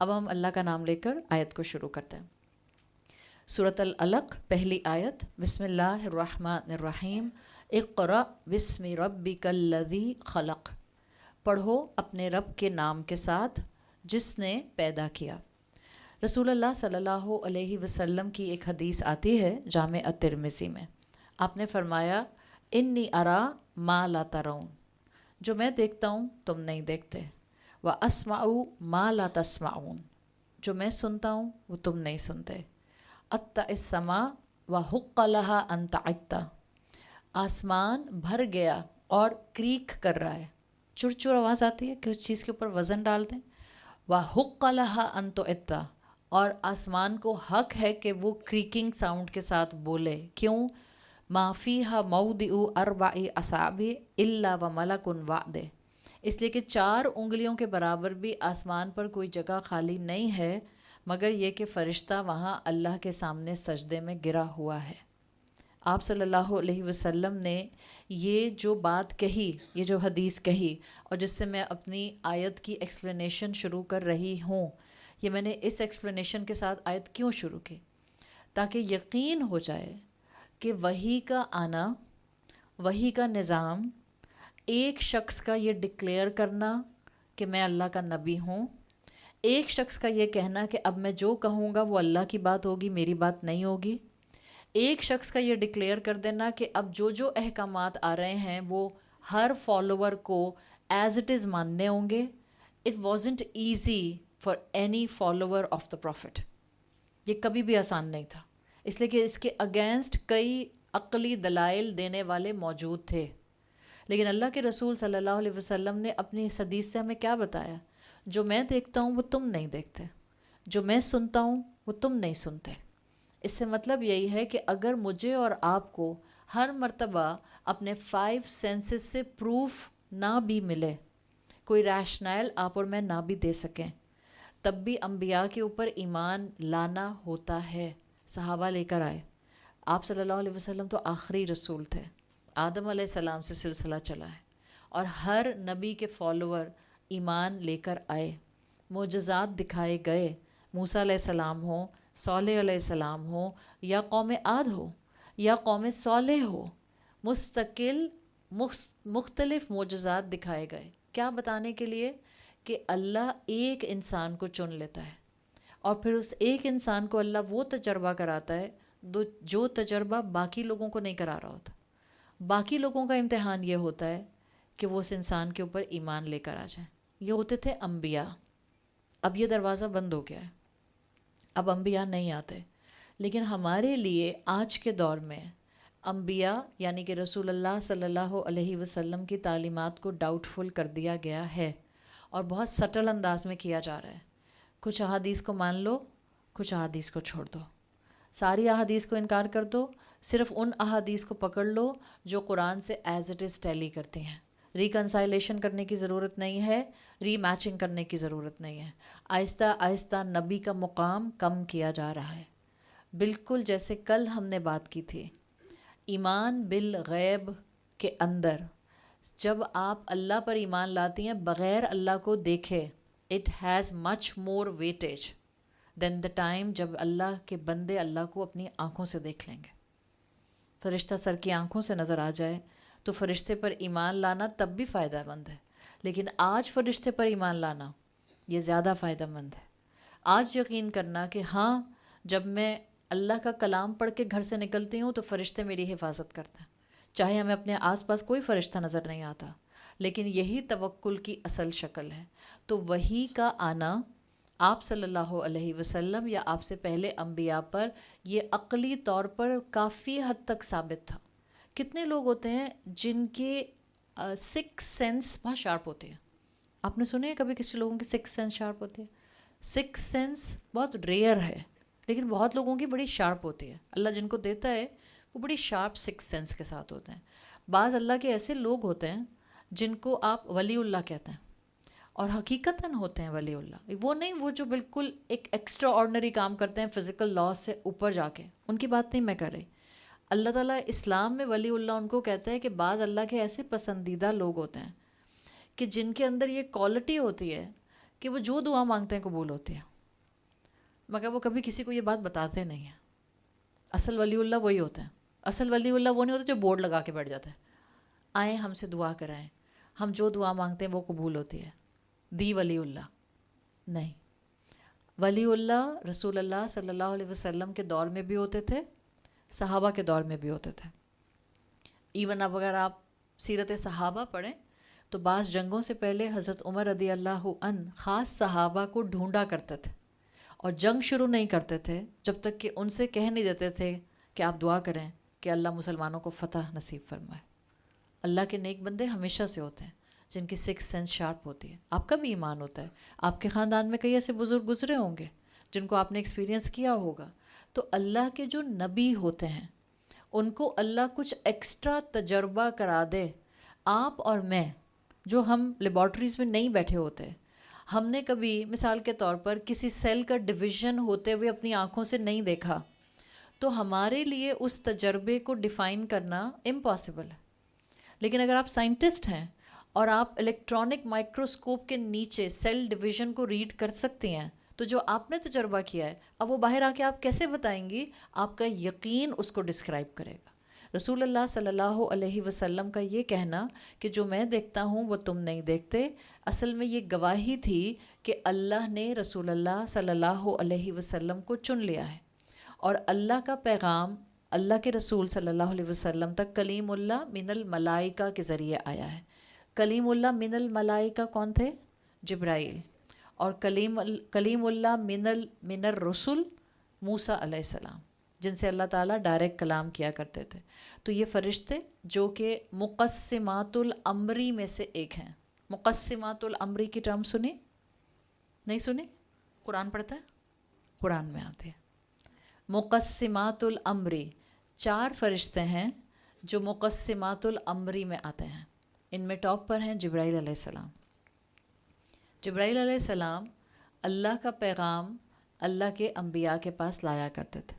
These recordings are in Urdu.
اب ہم اللہ کا نام لے کر آیت کو شروع کرتے ہیں۔ سورۃ العلق پہلی آیت، بسم اللہ الرحمن الرحیم، اقرأ بسم ربک الذی خلق، پڑھو اپنے رب کے نام کے ساتھ جس نے پیدا کیا۔ رسول اللہ صلی اللہ علیہ وسلم کی ایک حدیث آتی ہے جامع الترمذی میں، آپ نے فرمایا انی ارا ما لا ترون، جو میں دیکھتا ہوں تم نہیں دیکھتے، واسمع ما لا تسمعون، جو میں سنتا ہوں وہ تم نہیں سنتے، اطع السماء وحق لها ان تعط، آسمان بھر گیا اور کریک کر رہا ہے، چرچر آواز آتی ہے کہ اس چیز کے اوپر وزن ڈال دیں، وحق لها ان تعط، اور آسمان کو حق ہے کہ وہ کریکنگ ساؤنڈ کے ساتھ بولے، کیوں؟ ما فیہا موضع اربع اصابع الا وملک واعد، اس لیے کہ 4 انگلیوں کے برابر بھی آسمان پر کوئی جگہ خالی نہیں ہے مگر یہ کہ فرشتہ وہاں اللہ کے سامنے سجدے میں گرا ہوا ہے۔ آپ صلی اللہ علیہ وسلم نے یہ جو بات کہی، یہ جو حدیث کہی، اور جس سے میں اپنی آیت کی ایکسپلینیشن شروع کر رہی ہوں، یہ میں نے اس ایکسپلینیشن کے ساتھ آیت کیوں شروع کی؟ تاکہ یقین ہو جائے کہ وحی کا آنا، وحی کا نظام، ایک شخص کا یہ ڈکلیئر کرنا کہ میں اللہ کا نبی ہوں، ایک شخص کا یہ کہنا کہ اب میں جو کہوں گا وہ اللہ کی بات ہوگی، میری بات نہیں ہوگی، ایک شخص کا یہ ڈکلیئر کر دینا کہ اب جو جو احکامات آ رہے ہیں وہ ہر فالوور کو ایز اٹ از ماننے ہوں گے۔ It wasn't easy for any follower of the prophet, یہ کبھی بھی آسان نہیں تھا، اس لیے کہ اس کے اگینسٹ کئی عقلی دلائل دینے والے موجود تھے، لیکن اللہ کے رسول صلی اللہ علیہ وسلم نے اپنی اس حدیث سے ہمیں کیا بتایا؟ جو میں دیکھتا ہوں وہ تم نہیں دیکھتے، جو میں سنتا ہوں وہ تم نہیں سنتے۔ اس سے مطلب یہی ہے کہ اگر مجھے اور آپ کو ہر مرتبہ اپنے 5 سینسز سے پروف نہ بھی ملے، کوئی ریشنائل آپ اور میں نہ بھی دے سکیں، تب بھی انبیاء کے اوپر ایمان لانا ہوتا ہے۔ صحابہ لے کر آئے، آپ صلی اللہ علیہ وسلم تو آخری رسول تھے، آدم علیہ السلام سے سلسلہ چلا ہے، اور ہر نبی کے فالوور ایمان لے کر آئے، معجزات دکھائے گئے، موسیٰ علیہ السلام ہوں، صالح علیہ السلام ہوں، یا قوم عاد ہو یا قوم صالح ہو، مستقل مختلف معجزات دکھائے گئے، کیا بتانے کے لیے؟ کہ اللہ ایک انسان کو چن لیتا ہے اور پھر اس ایک انسان کو اللہ وہ تجربہ کراتا ہے جو تجربہ باقی لوگوں کو نہیں کرا رہا ہوتا۔ باقی لوگوں کا امتحان یہ ہوتا ہے کہ وہ اس انسان کے اوپر ایمان لے کر آ جائیں، یہ ہوتے تھے انبیاء۔ اب یہ دروازہ بند ہو گیا ہے، اب انبیاء نہیں آتے، لیکن ہمارے لیے آج کے دور میں انبیاء یعنی کہ رسول اللہ صلی اللہ علیہ وسلم کی تعلیمات کو ڈاؤٹ فل کر دیا گیا ہے، اور بہت سٹل انداز میں کیا جا رہا ہے۔ کچھ احادیث کو مان لو، کچھ احادیث کو چھوڑ دو، ساری احادیث کو انکار کر دو، صرف ان احادیث کو پکڑ لو جو قرآن سے ایز اٹ از ٹیلی کرتی ہیں۔ ریکنسائلیشن کرنے کی ضرورت نہیں ہے، ری میچنگ کرنے کی ضرورت نہیں ہے۔ آہستہ آہستہ نبی کا مقام کم کیا جا رہا ہے، بالکل جیسے کل ہم نے بات کی تھی، ایمان بالغیب کے اندر جب آپ اللہ پر ایمان لاتی ہیں بغیر اللہ کو دیکھے، it has much more weightage than the time جب اللہ کے بندے اللہ کو اپنی آنکھوں سے دیکھ لیں گے۔ فرشتہ سر کی آنکھوں سے نظر آ جائے تو فرشتے پر ایمان لانا تب بھی فائدہ مند ہے، لیکن آج فرشتے پر ایمان لانا یہ زیادہ فائدہ مند ہے۔ آج یقین کرنا کہ ہاں جب میں اللہ کا کلام پڑھ کے گھر سے نکلتی ہوں تو فرشتے میری حفاظت کرتے ہیں، چاہے ہمیں اپنے آس پاس کوئی فرشتہ نظر نہیں آتا، لیکن یہی توکل کی اصل شکل ہے۔ تو وحی کا آنا آپ صلی اللہ علیہ وسلم یا آپ سے پہلے انبیاء پر یہ عقلی طور پر کافی حد تک ثابت تھا۔ کتنے لوگ ہوتے ہیں جن کے 6 سینس بہت شارپ ہوتے ہیں؟ آپ نے سنے کبھی کسی لوگوں کی 6 سینس شارپ ہوتی ہے؟ 6 سینس بہت ریئر ہے، لیکن بہت لوگوں کی بڑی شارپ ہوتی ہے۔ اللہ جن کو دیتا ہے وہ بڑی شارپ 6 سینس کے ساتھ ہوتے ہیں۔ بعض اللہ کے ایسے لوگ ہوتے ہیں جن کو آپ ولی اللہ کہتے ہیں، اور حقیقتاً ہوتے ہیں ولی اللہ، وہ نہیں وہ جو بالکل ایک ایکسٹرا آرڈنری کام کرتے ہیں فزیکل لاء سے اوپر جا کے، ان کی بات نہیں میں کر رہی۔ اللہ تعالیٰ اسلام میں ولی اللہ ان کو کہتا ہے کہ بعض اللہ کے ایسے پسندیدہ لوگ ہوتے ہیں کہ جن کے اندر یہ کوالٹی ہوتی ہے کہ وہ جو دعا مانگتے ہیں قبول ہوتی ہے، مگر وہ کبھی کسی کو یہ بات بتاتے نہیں ہیں۔ اصل ولی اللہ وہی ہوتے ہیں، اصل ولی اللہ وہ نہیں ہوتے جو بورڈ لگا کے بیٹھ جاتے ہیں، آئیں ہم سے دعا کرائیں، ہم جو دعا مانگتے ہیں وہ قبول ہوتی ہے، دی ولی اللہ نہیں۔ ولی اللہ رسول اللہ صلی اللہ علیہ وسلم کے دور میں بھی ہوتے تھے، صحابہ کے دور میں بھی ہوتے تھے۔ ایون اب اگر آپ سیرت صحابہ پڑھیں تو بعض جنگوں سے پہلے حضرت عمر رضی اللہ عنہ خاص صحابہ کو ڈھونڈا کرتے تھے اور جنگ شروع نہیں کرتے تھے جب تک کہ ان سے کہہ نہیں دیتے تھے کہ آپ دعا کریں کہ اللہ مسلمانوں کو فتح نصیب فرمائے۔ اللہ کے نیک بندے ہمیشہ سے ہوتے ہیں جن کی سکس سینس شارپ ہوتی ہے۔ آپ کا بھی ایمان ہوتا ہے، آپ کے خاندان میں کئی ایسے بزرگ گزرے ہوں گے جن کو آپ نے ایکسپیرینس کیا ہوگا۔ تو اللہ کے جو نبی ہوتے ہیں ان کو اللہ کچھ ایکسٹرا تجربہ کرا دے۔ آپ اور میں جو ہم لیبارٹریز میں نہیں بیٹھے ہوتے، ہم نے کبھی مثال کے طور پر کسی سیل کا ڈویژن ہوتے ہوئے اپنی آنکھوں سے نہیں دیکھا، تو ہمارے لیے اس تجربے کو ڈیفائن کرنا امپاسبل ہے۔ لیکن اگر آپ سائنٹسٹ ہیں اور آپ الیکٹرانک مائکروسکوپ کے نیچے سیل ڈویژن کو ریڈ کر سکتے ہیں، تو جو آپ نے تجربہ کیا ہے اب وہ باہر آ کے آپ کیسے بتائیں گی؟ آپ کا یقین اس کو ڈسکرائب کرے گا۔ رسول اللہ صلی اللہ علیہ وسلم کا یہ کہنا کہ جو میں دیکھتا ہوں وہ تم نہیں دیکھتے، اصل میں یہ گواہی تھی کہ اللہ نے رسول اللہ صلی اللہ علیہ وسلم کو چن لیا ہے، اور اللہ کا پیغام اللہ کے رسول صلی اللہ علیہ وسلم تک کلیم اللہ من الملائکہ کے ذریعے آیا ہے۔ کلیم اللہ من الملائکہ کون تھے؟ جبرائیل۔ اور کلیم اللہ من الرسل موسیٰ علیہ السلام، جن سے اللہ تعالیٰ ڈائریکٹ کلام کیا کرتے تھے۔ تو یہ فرشتے جو کہ مقسمات الامری میں سے ایک ہیں۔ مقسمات الامری کی ٹرم سنی؟ نہیں سنی؟ قرآن پڑھتا ہے؟ قرآن میں آتے ہیں مقسمات الامری۔ 4 فرشتے ہیں جو مقسمات الامری میں آتے ہیں۔ ان میں ٹاپ پر ہیں جبرائیل علیہ السلام۔ جبرائیل علیہ السلام اللہ کا پیغام اللہ کے انبیاء کے پاس لایا کرتے تھے۔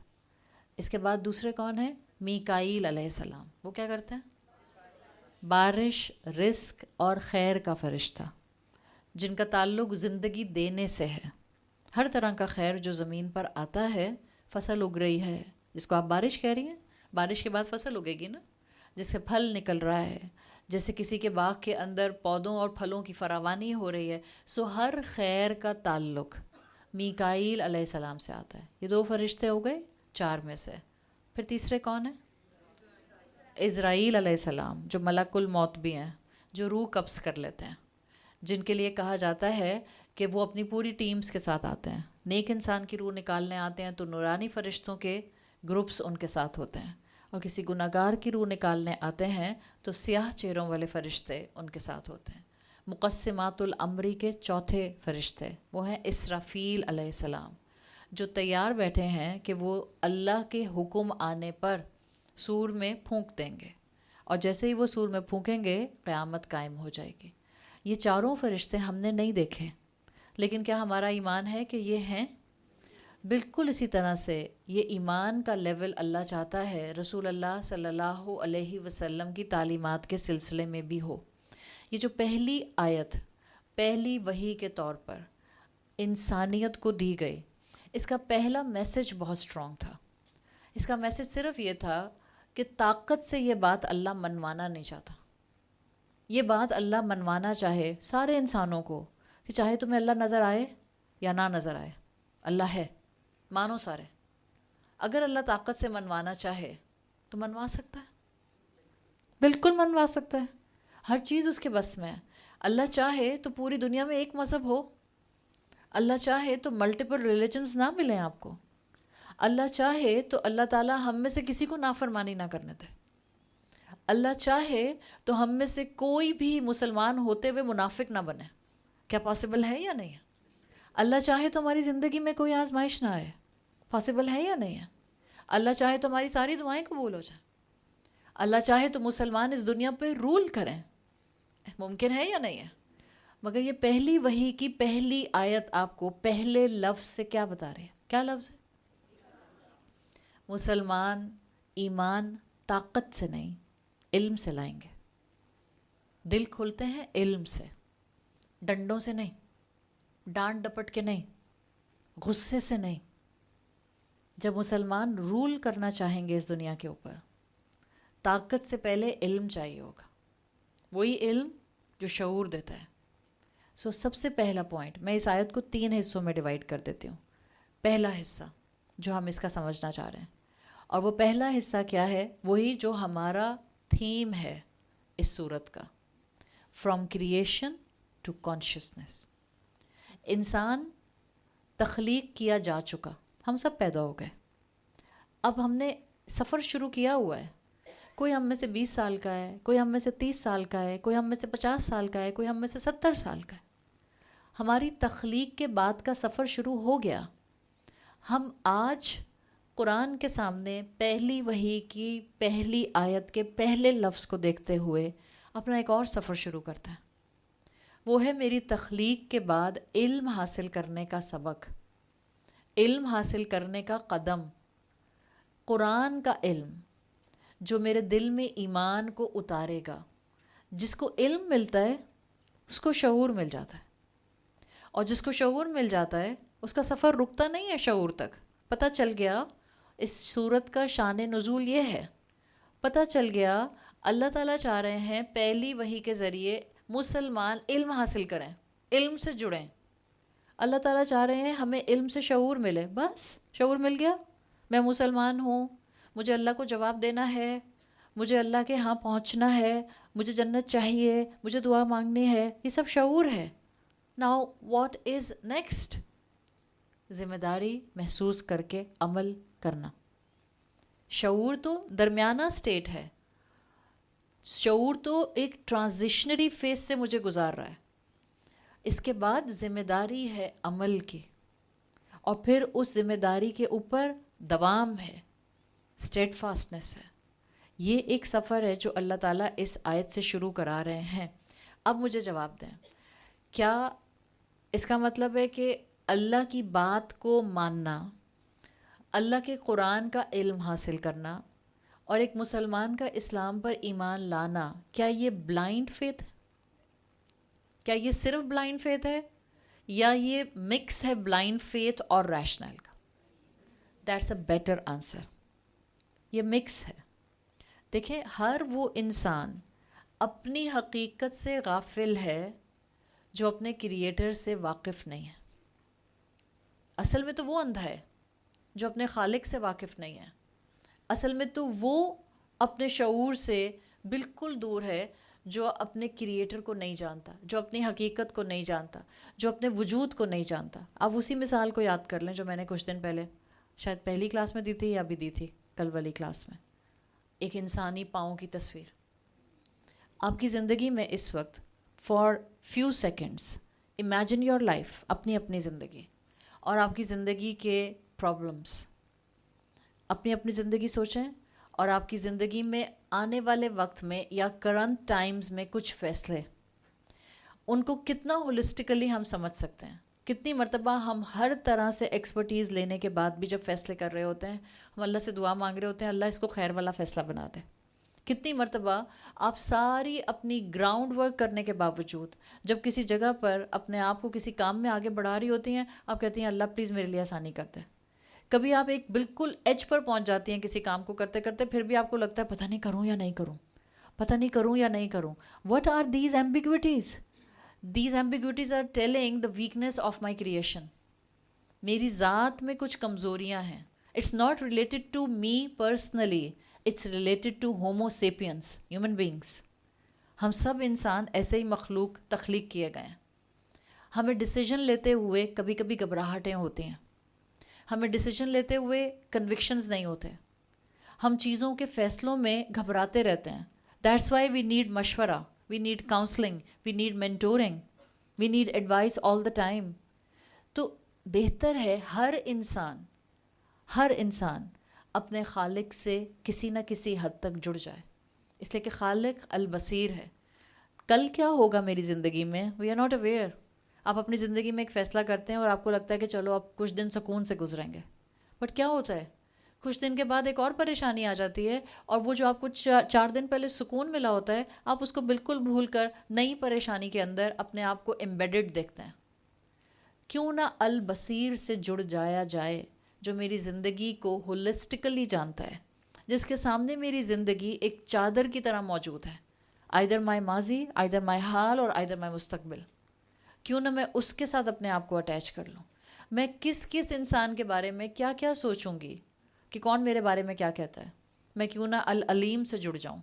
اس کے بعد دوسرے کون ہیں؟ میکائیل علیہ السلام۔ وہ کیا کرتے ہیں؟ بارش، رزق اور خیر کا فرشتہ، جن کا تعلق زندگی دینے سے ہے۔ ہر طرح کا خیر جو زمین پر آتا ہے، فصل اگ رہی ہے جس کو آپ بارش کہہ رہی ہیں، بارش کے بعد فصل اگے گی نا، جس سے پھل نکل رہا ہے، جیسے کسی کے باغ کے اندر پودوں اور پھلوں کی فراوانی ہو رہی ہے، سو ہر خیر کا تعلق میکائیل علیہ السلام سے آتا ہے۔ یہ 2 فرشتے ہو گئے 4 میں سے۔ پھر تیسرے کون ہیں؟ عزرائیل علیہ السلام، جو ملک الموت بھی ہیں، جو روح قبض کر لیتے ہیں، جن کے لیے کہا جاتا ہے کہ وہ اپنی پوری ٹیمز کے ساتھ آتے ہیں۔ نیک انسان کی روح نکالنے آتے ہیں تو نورانی فرشتوں کے گروپس ان کے ساتھ ہوتے ہیں، اور کسی گناہگار کی روح نکالنے آتے ہیں تو سیاہ چہروں والے فرشتے ان کے ساتھ ہوتے ہیں۔ مقسمات الامری کے 4تھے فرشتے وہ ہیں اسرافیل علیہ السلام، جو تیار بیٹھے ہیں کہ وہ اللہ کے حکم آنے پر سور میں پھونک دیں گے، اور جیسے ہی وہ سور میں پھونکیں گے قیامت قائم ہو جائے گی۔ یہ 4 فرشتے ہم نے نہیں دیکھے، لیکن کیا ہمارا ایمان ہے کہ یہ ہیں؟ بالکل اسی طرح سے یہ ایمان کا لیول اللہ چاہتا ہے رسول اللہ صلی اللہ علیہ وسلم کی تعلیمات کے سلسلے میں بھی ہو۔ یہ جو پہلی آیت پہلی وحی کے طور پر انسانیت کو دی گئی، اس کا پہلا میسج بہت سٹرونگ تھا۔ اس کا میسج صرف یہ تھا کہ طاقت سے یہ بات اللہ منوانا نہیں چاہتا۔ یہ بات اللہ منوانا چاہے سارے انسانوں کو کہ چاہے تمہیں اللہ نظر آئے یا نہ نظر آئے، اللہ ہے، مانو سارے۔ اگر اللہ طاقت سے منوانا چاہے تو منوا سکتا ہے، بالکل منوا سکتا ہے، ہر چیز اس کے بس میں ہے۔ اللہ چاہے تو پوری دنیا میں ایک مذہب ہو، اللہ چاہے تو ملٹیپل ریلیجنز نہ ملیں آپ کو، اللہ چاہے تو اللہ تعالیٰ ہم میں سے کسی کو نافرمانی نہ کرنے دے، اللہ چاہے تو ہم میں سے کوئی بھی مسلمان ہوتے ہوئے منافق نہ بنے۔ کیا پاسبل ہے یا نہیں ہے؟ اللہ چاہے تو ہماری زندگی میں کوئی آزمائش نہ آئے، پاسبل ہے یا نہیں ہے؟ اللہ چاہے تو ہماری ساری دعائیں قبول ہو جائیں، اللہ چاہے تو مسلمان اس دنیا پہ رول کریں، ممکن ہے یا نہیں ہے؟ مگر یہ پہلی وحی کی پہلی آیت آپ کو پہلے لفظ سے کیا بتا رہی ہے؟ کیا لفظ ہے؟ مسلمان ایمان طاقت سے نہیں، علم سے لائیں گے۔ دل کھلتے ہیں علم سے، ڈنڈوں سے نہیں۔ ڈانٹ ڈپٹ کے نہیں، غصے سے نہیں. جب مسلمان رول کرنا چاہیں گے اس دنیا کے اوپر، طاقت سے پہلے علم چاہیے ہوگا، وہی علم جو شعور دیتا ہے. سب سے پہلا پوائنٹ، میں اس آیت کو 3 حصوں میں ڈیوائڈ کر دیتی ہوں. پہلا حصہ جو ہم اس کا سمجھنا چاہ رہے ہیں، اور وہ پہلا حصہ کیا ہے؟ وہی جو ہمارا تھیم ہے اس صورت کا، فرام کریشن ٹو کانشیسنیس. انسان تخلیق کیا جا چکا، ہم سب پیدا ہو گئے، اب ہم نے سفر شروع کیا ہوا ہے. کوئی ہم میں سے 20 سال کا ہے، کوئی ہم میں سے 30 سال کا ہے، کوئی ہم میں سے 50 سال کا ہے، کوئی ہم میں سے 70 سال کا ہے. ہماری تخلیق کے بعد کا سفر شروع ہو گیا. ہم آج قرآن کے سامنے پہلی وحی کی پہلی آیت کے پہلے لفظ کو دیکھتے ہوئے اپنا ایک اور سفر شروع کرتا ہے. وہ ہے میری تخلیق کے بعد علم حاصل کرنے کا سبق، علم حاصل کرنے کا قدم، قرآن کا علم جو میرے دل میں ایمان کو اتارے گا. جس کو علم ملتا ہے اس کو شعور مل جاتا ہے، اور جس کو شعور مل جاتا ہے اس کا سفر رکتا نہیں ہے شعور تک. پتہ چل گیا اس صورت کا شان نزول یہ ہے، پتہ چل گیا اللہ تعالیٰ چاہ رہے ہیں پہلی وحی کے ذریعے مسلمان علم حاصل کریں، علم سے جڑیں. اللہ تعالیٰ چاہ رہے ہیں ہمیں علم سے شعور ملے. بس شعور مل گیا، میں مسلمان ہوں، مجھے اللہ کو جواب دینا ہے، مجھے اللہ کے ہاں پہنچنا ہے، مجھے جنت چاہیے، مجھے دعا مانگنی ہے. یہ سب شعور ہے. Now what is next? ذمہ داری محسوس کر کے عمل کرنا. شعور تو درمیانہ سٹیٹ ہے، شعور تو ایک ٹرانزیشنری فیز سے مجھے گزار رہا ہے. اس کے بعد ذمہ داری ہے عمل کی، اور پھر اس ذمہ داری کے اوپر دوام ہے، اسٹیٹ فاسٹنس ہے. یہ ایک سفر ہے جو اللہ تعالیٰ اس آیت سے شروع کرا رہے ہیں. اب مجھے جواب دیں، کیا اس کا مطلب ہے کہ اللہ کی بات کو ماننا، اللہ کے قرآن کا علم حاصل کرنا، اور ایک مسلمان کا اسلام پر ایمان لانا، کیا یہ بلائنڈ فیتھ ہے؟ کیا یہ صرف بلائنڈ فیتھ ہے، یا یہ مکس ہے بلائنڈ فیتھ اور ریشنل کا؟ That's a better answer. یہ مکس ہے. دیکھیں، ہر وہ انسان اپنی حقیقت سے غافل ہے جو اپنے کریٹر سے واقف نہیں ہے. اصل میں تو وہ اندھا ہے جو اپنے خالق سے واقف نہیں ہے. اصل میں تو وہ اپنے شعور سے بالکل دور ہے جو اپنے کریٹر کو نہیں جانتا، جو اپنی حقیقت کو نہیں جانتا، جو اپنے وجود کو نہیں جانتا. آپ اسی مثال کو یاد کر لیں جو میں نے کچھ دن پہلے شاید پہلی کلاس میں دی تھی یا ابھی دی تھی، کل والی کلاس میں. ایک انسانی پاؤں کی تصویر. آپ کی زندگی میں اس وقت for few seconds imagine your life, اپنی اپنی زندگی اور آپ کی زندگی کے پرابلمس، اپنی اپنی زندگی سوچیں، اور آپ کی زندگی میں آنے والے وقت میں یا کرنٹ ٹائمز میں کچھ فیصلے، ان کو کتنا ہولسٹیکلی ہم سمجھ سکتے ہیں. کتنی مرتبہ ہم ہر طرح سے ایکسپرٹیز لینے کے بعد بھی جب فیصلے کر رہے ہوتے ہیں، ہم اللہ سے دعا مانگ رہے ہوتے ہیں اللہ اس کو خیر والا فیصلہ بنا دے. کتنی مرتبہ آپ ساری اپنی گراؤنڈ ورک کرنے کے باوجود جب کسی جگہ پر اپنے آپ کو کسی کام میں آگے بڑھا رہی ہوتی ہیں، آپ کہتی ہیں اللہ پلیز میرے لیے آسانی کر دے. کبھی آپ ایک بالکل ایج پر پہنچ جاتی ہیں کسی کام کو کرتے کرتے، پھر بھی آپ کو لگتا ہے پتہ نہیں کروں یا نہیں کروں، پتہ نہیں کروں یا نہیں کروں. What are these ambiguities? These ambiguities are telling the weakness of my creation. میری ذات میں کچھ کمزوریاں ہیں. It's not related to me personally, it's related to homo sapiens, human beings. ہم سب انسان ایسے ہی مخلوق تخلیق کیے گئے ہیں. ہمیں ڈیسیجن لیتے ہوئے کبھی کبھی گھبراہٹیں ہوتی ہیں، ہمیں ڈیسیجن لیتے ہوئے کنوکشنز نہیں ہوتے، ہم چیزوں کے فیصلوں میں گھبراتے رہتے ہیں. دیٹس وائی وی نیڈ مشورہ، we need counselling, we need mentoring, we need advice all the time. تو بہتر ہے ہر انسان اپنے خالق سے کسی نہ کسی حد تک جڑ جائے، اس لیے کہ خالق البصیر ہے. کل کیا ہوگا میری زندگی میں وی آر ناٹ اویئر. آپ اپنی زندگی میں ایک فیصلہ کرتے ہیں اور آپ کو لگتا ہے کہ چلو اب کچھ دن سکون سے گزریں گے، بٹ کیا ہوتا ہے کچھ دن کے بعد ایک اور پریشانی آ جاتی ہے، اور وہ جو آپ کو 4 دن پہلے سکون ملا ہوتا ہے آپ اس کو بالکل بھول کر نئی پریشانی کے اندر اپنے آپ کو ایمبیڈڈ دیکھتے ہیں. کیوں نہ البصیر سے جڑ جایا جائے جو میری زندگی کو ہولسٹیکلی جانتا ہے، جس کے سامنے میری زندگی ایک چادر کی طرح موجود ہے، آئدر مائی ماضی، آئدر مائی حال اور آئدر مائی مستقبل. کیوں نہ میں اس کے ساتھ اپنے آپ کو اٹیچ کر لوں. میں کس کس انسان کے بارے میں کیا کیا سوچوں گی کہ کون میرے بارے میں کیا کہتا ہے. میں کیوں نہ العلیم سے جڑ جاؤں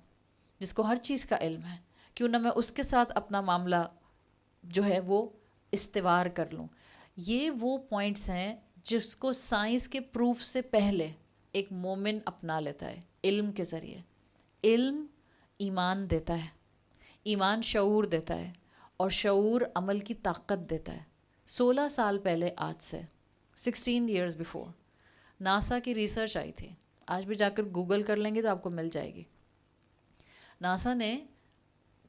جس کو ہر چیز کا علم ہے. کیوں نہ میں اس کے ساتھ اپنا معاملہ جو ہے وہ استوار کر لوں. یہ وہ پوائنٹس ہیں جس کو سائنس کے پروف سے پہلے ایک مومن اپنا لیتا ہے علم کے ذریعے. علم ایمان دیتا ہے، ایمان شعور دیتا ہے، اور شعور عمل کی طاقت دیتا ہے. 16 سال پہلے آج سے 16 ایئرز بیفور ناسا کی ریسرچ آئی تھی. آج بھی جا کر گوگل کر لیں گے تو آپ کو مل جائے گی. ناسا نے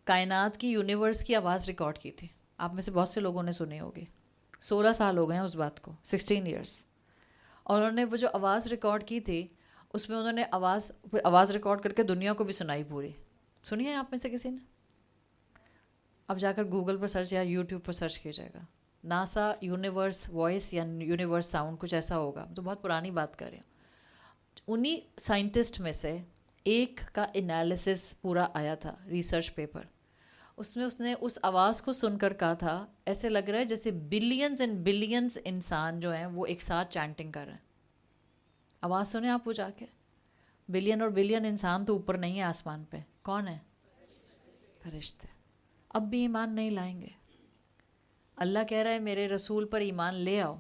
کائنات کی یونیورس کی آواز ریکارڈ کی تھی. آپ میں سے بہت سے لوگوں نے سنی ہوگی. 16 سال ہو گئے ہیں اس بات کو، 16 ایئرس. اور انہوں نے وہ جو آواز ریکارڈ کی تھی اس میں انہوں نے آواز ریکارڈ کر کے دنیا کو بھی سنائی پوری. سنی ہے آپ میں سے کسی نے؟ اب جا کر گوگل پر سرچ یا یوٹیوب پر سرچ کیا جائے گا ناسا یونیورس وائس یا یونیورس ساؤنڈ، کچھ ایسا ہوگا. تو بہت پرانی بات کر رہی ہوں. انہی سائنٹسٹ میں سے ایک کا انالیسس پورا آیا تھا ریسرچ پیپر. اس میں اس نے اس آواز کو سن کر کہا تھا ایسے لگ رہا ہے جیسے بلینز اینڈ بلینز انسان جو ہیں وہ ایک ساتھ چینٹنگ کر رہے ہیں. آواز سنیں آپ وہ جا کے. بلین اور بلین انسان تو اوپر نہیں ہے آسمان پہ. کون ہے؟ فرشتے. اب بھی ایمان نہیں لائیں گے. اللہ کہہ رہا ہے میرے رسول پر ایمان لے آؤ.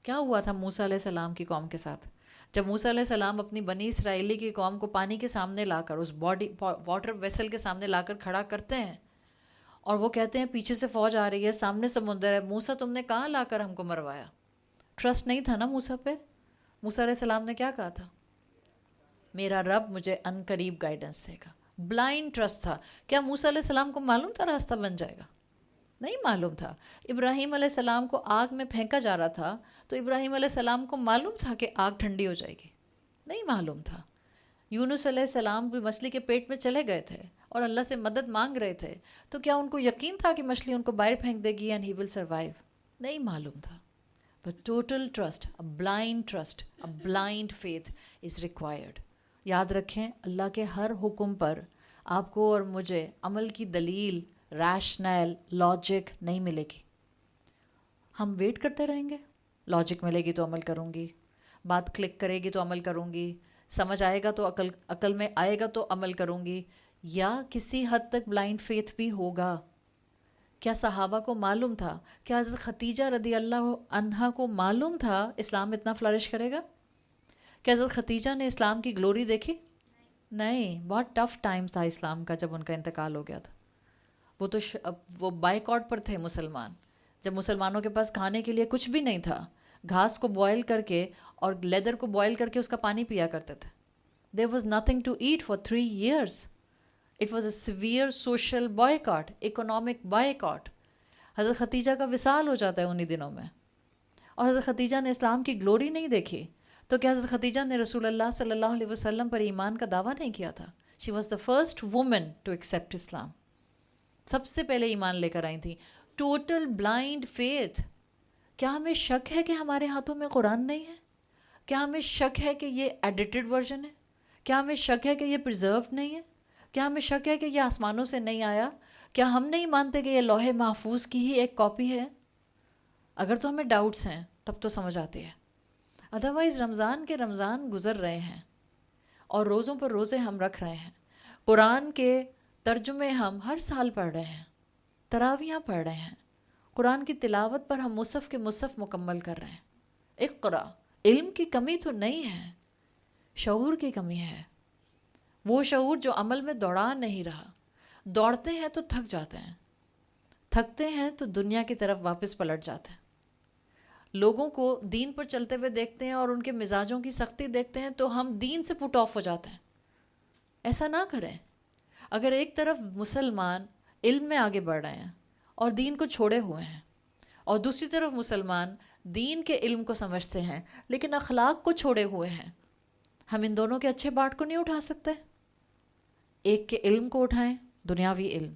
کیا ہوا تھا موسیٰ علیہ السلام کی قوم کے ساتھ؟ جب موسیٰ علیہ السلام اپنی بنی اسرائیلی کی قوم کو پانی کے سامنے لا کر اس واٹر ویسل کے سامنے لا کر کھڑا کرتے ہیں اور وہ کہتے ہیں پیچھے سے فوج آ رہی ہے، سامنے سمندر ہے، موسیٰ تم نے کہاں لا کر ہم کو مروایا؟ ٹرسٹ نہیں تھا نا موسیٰ پہ. موسیٰ علیہ السلام نے کیا کہا تھا؟ میرا رب مجھے ان قریب گائیڈنس دے گا. بلائنڈ ٹرسٹ تھا. کیا موسیٰ علیہ السلام کو معلوم تھا راستہ بن جائے گا؟ نہیں معلوم تھا. ابراہیم علیہ السلام کو آگ میں پھینکا جا رہا تھا تو ابراہیم علیہ السلام کو معلوم تھا کہ آگ ٹھنڈی ہو جائے گی؟ نہیں معلوم تھا. یونس علیہ السلام بھی مچھلی کے پیٹ میں چلے گئے تھے اور اللہ سے مدد مانگ رہے تھے، تو کیا ان کو یقین تھا کہ مچھلی ان کو باہر پھینک دے گی اینڈ ہی ول سروائیو؟ نہیں معلوم تھا. But total trust, a blind faith is required. یاد رکھیں اللہ کے ہر حکم پر آپ کو اور مجھے عمل کی دلیل، ریشنل لاجک نہیں ملے گی. ہم ویٹ کرتے رہیں گے. لاجک ملے گی تو عمل کروں گی، بات کلک کرے گی تو عمل کروں گی، سمجھ آئے گا تو عقل میں آئے گا تو عمل کروں گی. یا کسی حد تک بلائنڈ فیتھ بھی ہوگا. کیا صحابہ کو معلوم تھا؟ کیا حضرت ختیجہ رضی اللہ عنہا کو معلوم تھا اسلام اتنا فلرش کرے گا؟ کیا حضرت ختیجہ نے اسلام کی گلوری دیکھی؟ نہیں. بہت ٹف ٹائم تھا اسلام کا جب ان کا انتقال ہو گیا تھا. وہ بائیکاٹ پر تھے مسلمان. جب مسلمانوں کے پاس کھانے کے لیے کچھ بھی نہیں تھا، گھاس کو بوائل کر کے اور لیدر کو بوائل کر کے اس کا پانی پیا کرتے تھے. There was nothing to eat for 3 years. It was a severe social boycott, economic boycott. حضرت ختیجہ کا وصال ہو جاتا ہے انہی دنوں میں، اور حضرت ختیجہ نے اسلام کی گلوری نہیں دیکھی. تو کیا حضرت ختیجہ نے رسول اللہ صلی اللہ علیہ وسلم پر ایمان کا دعویٰ نہیں کیا تھا؟ She was the first woman to accept Islam. سب سے پہلے ایمان لے کر آئی تھیں. Total blind faith. کیا ہمیں شک ہے کہ ہمارے ہاتھوں میں قرآن نہیں ہے؟ کیا ہمیں شک ہے کہ یہ ایڈیٹڈ ورژن ہے؟ کیا ہمیں شک ہے کہ یہ پرزروڈ نہیں ہے؟ کیا ہمیں شک ہے کہ یہ آسمانوں سے نہیں آیا؟ کیا ہم نہیں مانتے کہ یہ لوح محفوظ کی ہی ایک کاپی ہے؟ اگر تو ہمیں ڈاؤٹس ہیں تب تو سمجھ آتی ہے. ادروائز رمضان گزر رہے ہیں اور روزوں پر روزے ہم رکھ رہے ہیں. قرآن کے ترجمے ہم ہر سال پڑھ رہے ہیں. تراویحاں پڑھ رہے ہیں. قرآن کی تلاوت پر ہم مصحف کے مصحف مکمل کر رہے ہیں. اقرا. علم کی کمی تو نہیں ہے، شعور کی کمی ہے. وہ شعور جو عمل میں دوڑا نہیں رہا. دوڑتے ہیں تو تھک جاتے ہیں، تھکتے ہیں تو دنیا کی طرف واپس پلٹ جاتے ہیں. لوگوں کو دین پر چلتے ہوئے دیکھتے ہیں اور ان کے مزاجوں کی سختی دیکھتے ہیں تو ہم دین سے پٹ آف ہو جاتے ہیں. ایسا نہ کریں. اگر ایک طرف مسلمان علم میں آگے بڑھ رہے ہیں اور دین کو چھوڑے ہوئے ہیں، اور دوسری طرف مسلمان دین کے علم کو سمجھتے ہیں لیکن اخلاق کو چھوڑے ہوئے ہیں، ہم ان دونوں کے اچھے پارٹ کو نہیں اٹھا سکتے. ایک کے علم کو اٹھائیں، دنیاوی علم،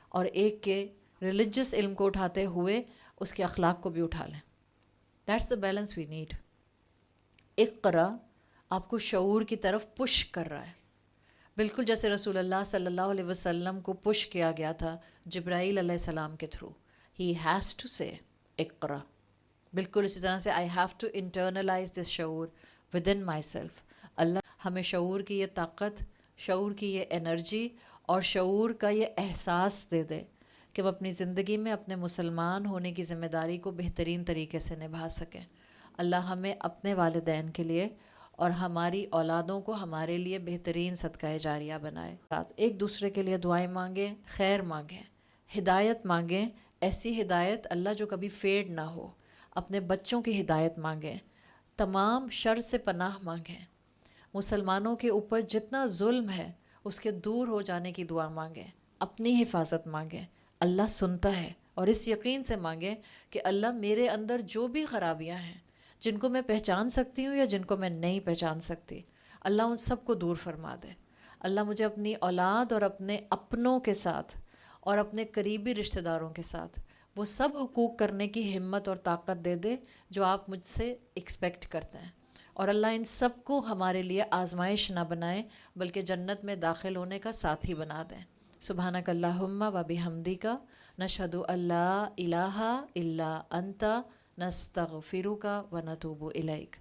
اور ایک کے ریلیجس علم کو اٹھاتے ہوئے اس کے اخلاق کو بھی اٹھا لیں. That's the balance we need. Iqra آپ کو شعور کی طرف پش کر رہا ہے، بالکل جیسے رسول اللہ صلی اللہ علیہ وسلم کو پش کیا گیا تھا جبرائیل علیہ السلام کے تھرو. ہی ہیز ٹو سے اقرا. بالکل اسی طرح سے آئی ہیو ٹو انٹرنلائز دس شعور ود ان مائی سیلف. اللہ ہمیں شعور کی یہ طاقت، شعور کی یہ انرجی اور شعور کا یہ احساس دے دے کہ ہم اپنی زندگی میں اپنے مسلمان ہونے کی ذمہ داری کو بہترین طریقے سے نبھا سکیں. اللہ ہمیں اپنے والدین کے لیے اور ہماری اولادوں کو ہمارے لیے بہترین صدقہ جاریہ بنائے. ایک دوسرے کے لیے دعائیں مانگیں، خیر مانگیں، ہدایت مانگیں، ایسی ہدایت اللہ جو کبھی فیڈ نہ ہو. اپنے بچوں کی ہدایت مانگیں، تمام شر سے پناہ مانگیں، مسلمانوں کے اوپر جتنا ظلم ہے اس کے دور ہو جانے کی دعا مانگیں، اپنی حفاظت مانگیں. اللہ سنتا ہے، اور اس یقین سے مانگیں کہ اللہ میرے اندر جو بھی خرابیاں ہیں جن کو میں پہچان سکتی ہوں یا جن کو میں نہیں پہچان سکتی، اللہ ان سب کو دور فرما دے. اللہ مجھے اپنی اولاد اور اپنے اپنوں کے ساتھ اور اپنے قریبی رشتہ داروں کے ساتھ وہ سب حقوق کرنے کی ہمت اور طاقت دے دے جو آپ مجھ سے ایکسپیکٹ کرتے ہیں. اور اللہ ان سب کو ہمارے لیے آزمائش نہ بنائے بلکہ جنت میں داخل ہونے کا ساتھی بنا دیں. سبحانک اللہم و بحمدک نشہد ان لا الہ الا انت نستغفرک و نتوب الیک.